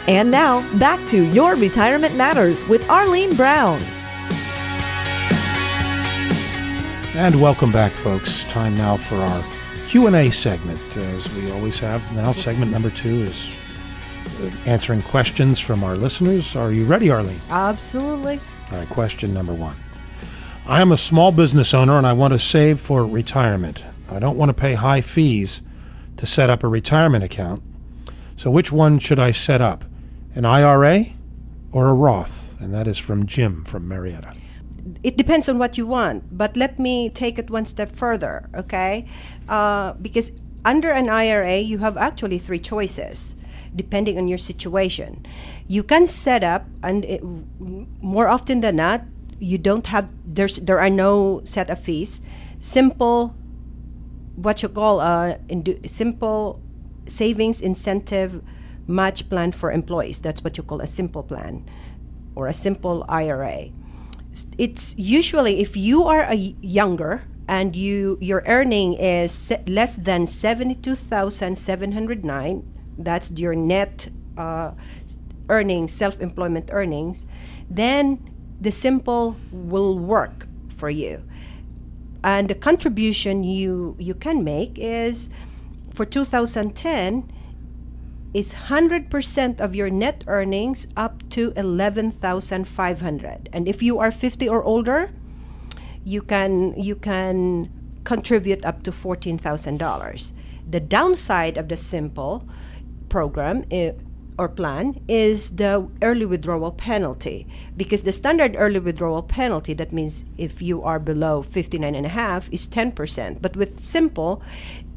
And now, back to Your Retirement Matters with Arlene Brown. And welcome back, folks. Time now for our Q&A segment, as we always have. Now, segment number 2 is answering questions from our listeners. Are you ready, Arlene? Absolutely. All right, question number 1. I am a small business owner and I want to save for retirement. I don't want to pay high fees to set up a retirement account. So which one should I set up? An IRA or a Roth? And that is from Jim from Marietta. It depends on what you want, but let me take it one step further, okay? Because under an IRA, you have actually 3 choices, depending on your situation. You can set up, and more often than not, you don't have, there are no setup fees. Simple, what you call simple savings incentive match plan for employees. That's what you call a simple plan or a simple IRA. It's usually, if you are younger and your earning is less than 72,709, that's your net earnings, self-employment earnings, then the simple will work for you. And the contribution you can make is, for 2010, is 100% of your net earnings up to 11,500. And if you are 50 or older, you can contribute up to $14,000. The downside of the simple program or plan is the early withdrawal penalty, because the standard early withdrawal penalty, that means if you are below 59.5, is 10%. But with simple,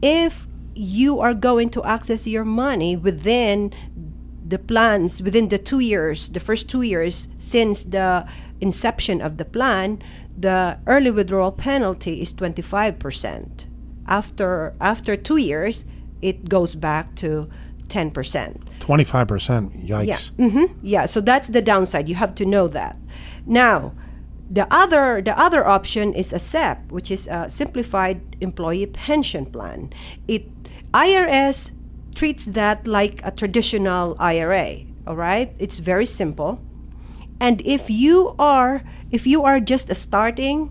if you are going to access your money within the plans, within the 2 years, the first 2 years since the inception of the plan, the early withdrawal penalty is 25%. After 2 years, it goes back to 10%. 25%, yikes. Yeah, yeah. So that's the downside. You have to know that. Now, the other option is a SEP, which is a simplified employee pension plan. IRS treats that like a traditional IRA. All right, it's very simple. And if you are just a starting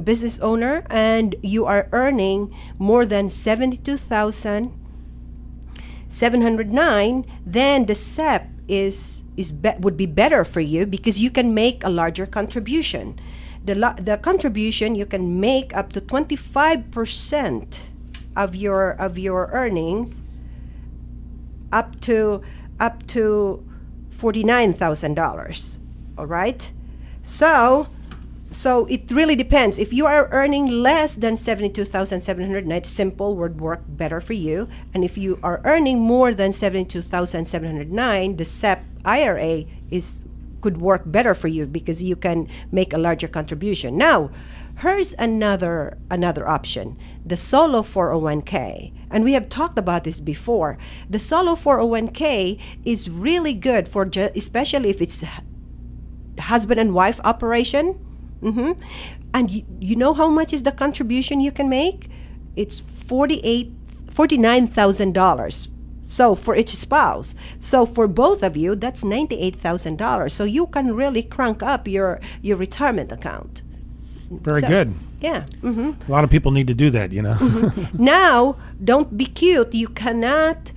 business owner and you are earning more than 72,709, then the SEP would be better for you, because you can make a larger contribution. The contribution, you can make up to 25% of your earnings, up to $49,000. All right, so it really depends. If you are earning less than 72,709, simple would work better for you. And if you are earning more than 72,709, the SEP IRA could work better for you, because you can make a larger contribution. Now, here's another option, the solo 401k. And we have talked about this before. The solo 401k is really good for especially if it's husband and wife operation. And you know how much is the contribution you can make? It's $49,000. So for each spouse. So for both of you, that's $98,000. So you can really crank up your retirement account. Very good. Yeah. A lot of people need to do that, you know. Now, don't be cute. You cannot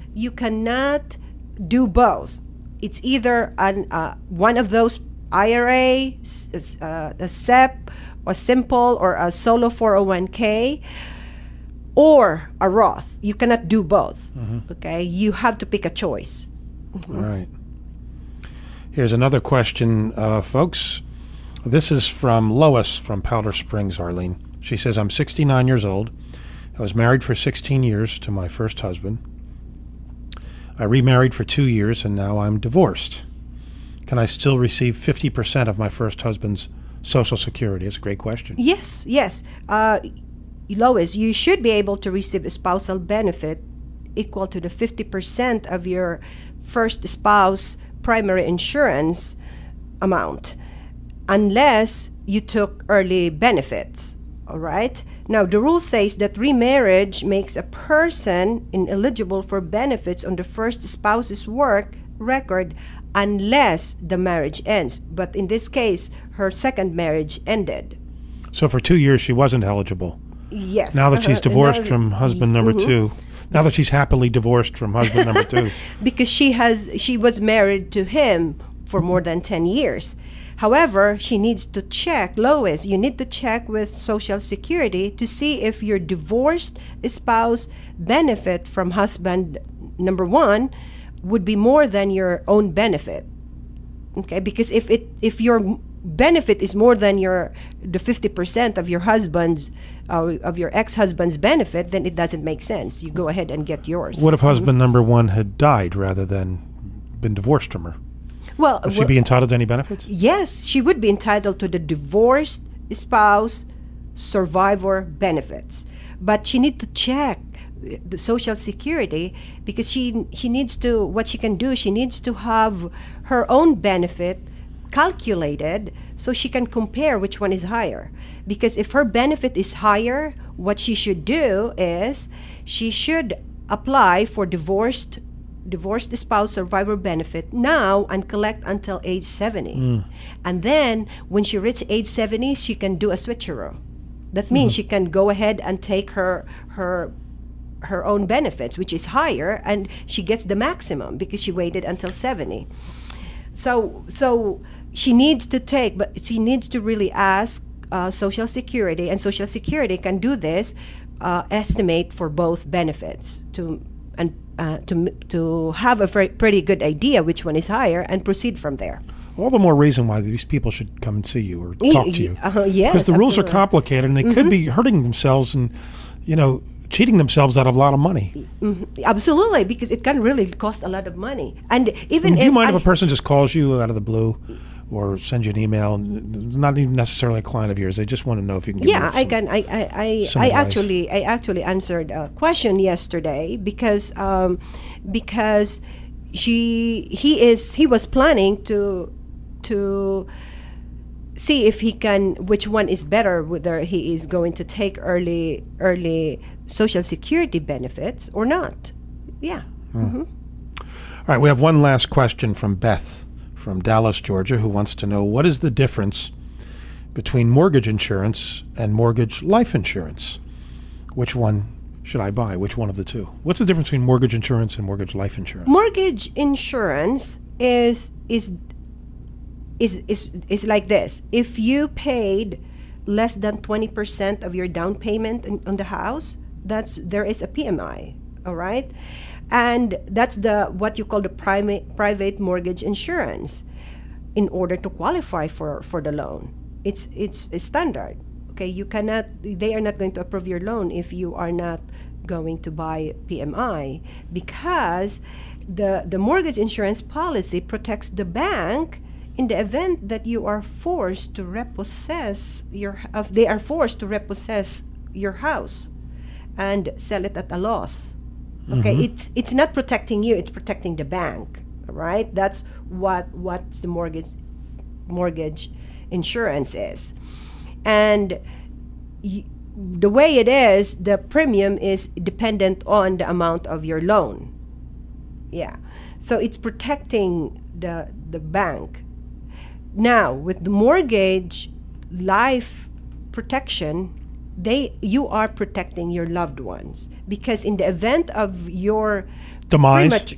do both. It's either one of those IRA, a SEP, or simple, or a solo 401k, or a Roth. You cannot do both. Okay, you have to pick a choice. All right. Here's another question, folks. This is from Lois from Powder Springs, Arlene. She says, I'm 69 years old. I was married for 16 years to my first husband. I remarried for 2 years, and now I'm divorced. Can I still receive 50% of my first husband's Social Security? It's a great question. Yes. Lois, you should be able to receive a spousal benefit equal to the 50% of your first spouse primary insurance amount, unless you took early benefits. All right. Now, the rule says that remarriage makes a person ineligible for benefits on the first spouse's work record unless the marriage ends. But in this case, her second marriage ended. So for 2 years, she wasn't eligible. Yes. Now that she's divorced from husband number two, now that she's happily divorced from husband number two. Because she was married to him for more than 10 years. However, she needs to check, Lois, you need to check with Social Security to see if your divorced spouse benefit from husband number one would be more than your own benefit. Okay, because if your benefit is more than the 50% of your husband's of your ex-husband's benefit, then it doesn't make sense. You go ahead and get yours. What if husband number one had died rather than been divorced from her? Well, would she be entitled to any benefits? Yes, she would be entitled to the divorced spouse survivor benefits. But she needs to check the Social Security because she needs to, what she can do, she needs to have her own benefit calculated so she can compare which one is higher. Because if her benefit is higher, what she should do is she should apply for divorced spouse survivor benefit now and collect until age 70. And then when she reaches age 70, she can do a switcheroo. That means she can go ahead and take her own benefits, which is higher, and she gets the maximum because she waited until 70. So she needs to take, but she needs to really ask Social Security, and Social Security can do this, estimate for both benefits to have a pretty good idea which one is higher and proceed from there. All the more reason why these people should come and see you or talk to you. Yes, because the rules are absolutely. complicated and they could be hurting themselves and, cheating themselves out of a lot of money. Absolutely, because it can really cost a lot of money. And even Do you mind if a person just calls you out of the blue or sends you an email, not even necessarily a client of yours, they just want to know if you can give Yeah, them I can. I actually answered a question yesterday because he was planning to see if he can, which one is better, whether he is going to take early Social Security benefits or not. Yeah. All right, we have one last question from Beth from Dallas, Georgia, who wants to know what is the difference between mortgage insurance and mortgage life insurance? Which one should I buy? Which one of the two? What's the difference between mortgage insurance and mortgage life insurance? Mortgage insurance is like this. If you paid less than 20% of your down payment on the house, there is a PMI, all right? And that's what you call the private mortgage insurance in order to qualify for the loan. It's standard. Okay, they are not going to approve your loan if you are not going to buy PMI, because the mortgage insurance policy protects the bank in the event that you are forced to repossess your house and sell it at a loss. Okay, it's not protecting you, it's protecting the bank. All right, that's what the mortgage insurance is. And the way it is, the premium is dependent on the amount of your loan. Yeah, so it's protecting the bank. Now, with the mortgage life protection, you are protecting your loved ones, because in the event of your demise,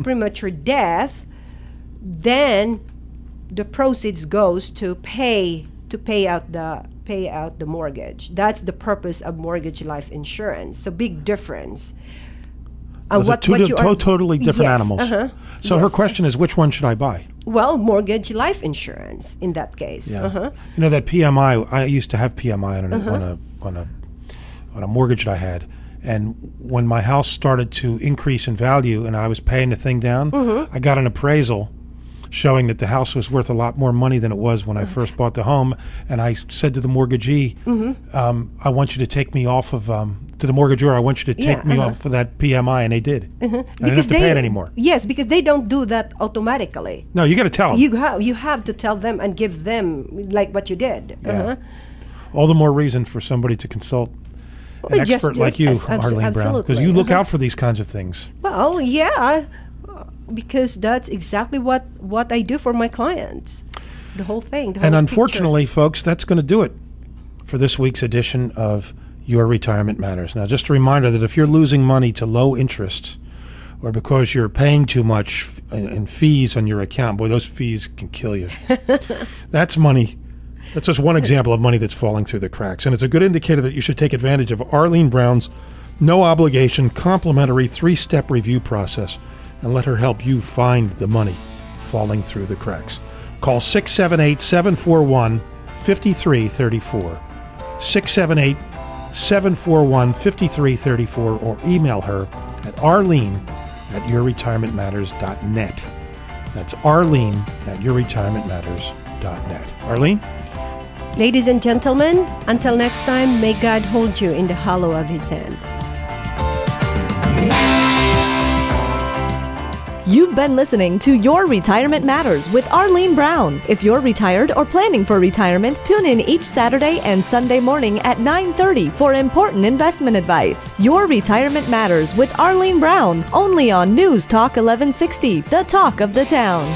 premature death, then the proceeds goes to pay out the mortgage. That's the purpose of mortgage life insurance. So big difference. Those are totally different animals. So her question is, which one should I buy? Well, mortgage life insurance in that case. Yeah. You know, that PMI, I used to have PMI on a mortgage that I had. And when my house started to increase in value and I was paying the thing down, I got an appraisal showing that the house was worth a lot more money than it was when I first bought the home. And I said to the mortgagee, I want you to take me off of, to the mortgagor, I want you to take me off of that PMI, and they did. I didn't have to pay it anymore. Yes, because they don't do that automatically. No, you got to tell them. You have to tell them and give them like what you did. Yeah. All the more reason for somebody to consult an expert like you, Arlene Brown, because you look out for these kinds of things. Well, yeah. because that's exactly what I do for my clients. The whole thing. The And whole unfortunately, folks, that's going to do it for this week's edition of Your Retirement Matters. Now, just a reminder that if you're losing money to low interest or because you're paying too much in fees on your account, boy, those fees can kill you. That's money. That's just one example of money that's falling through the cracks. And it's a good indicator that you should take advantage of Arlene Brown's no-obligation, complimentary 3-step review process and let her help you find the money falling through the cracks. Call 678-741-5334. 678-741-5334 or email her at arlene@yourretirementmatters.net. That's arlene@yourretirementmatters.net. Arlene? Ladies and gentlemen, until next time, may God hold you in the hollow of His hand. You've been listening to Your Retirement Matters with Arlene Brown. If you're retired or planning for retirement, tune in each Saturday and Sunday morning at 9:30 for important investment advice. Your Retirement Matters with Arlene Brown, only on News Talk 1160, the talk of the town.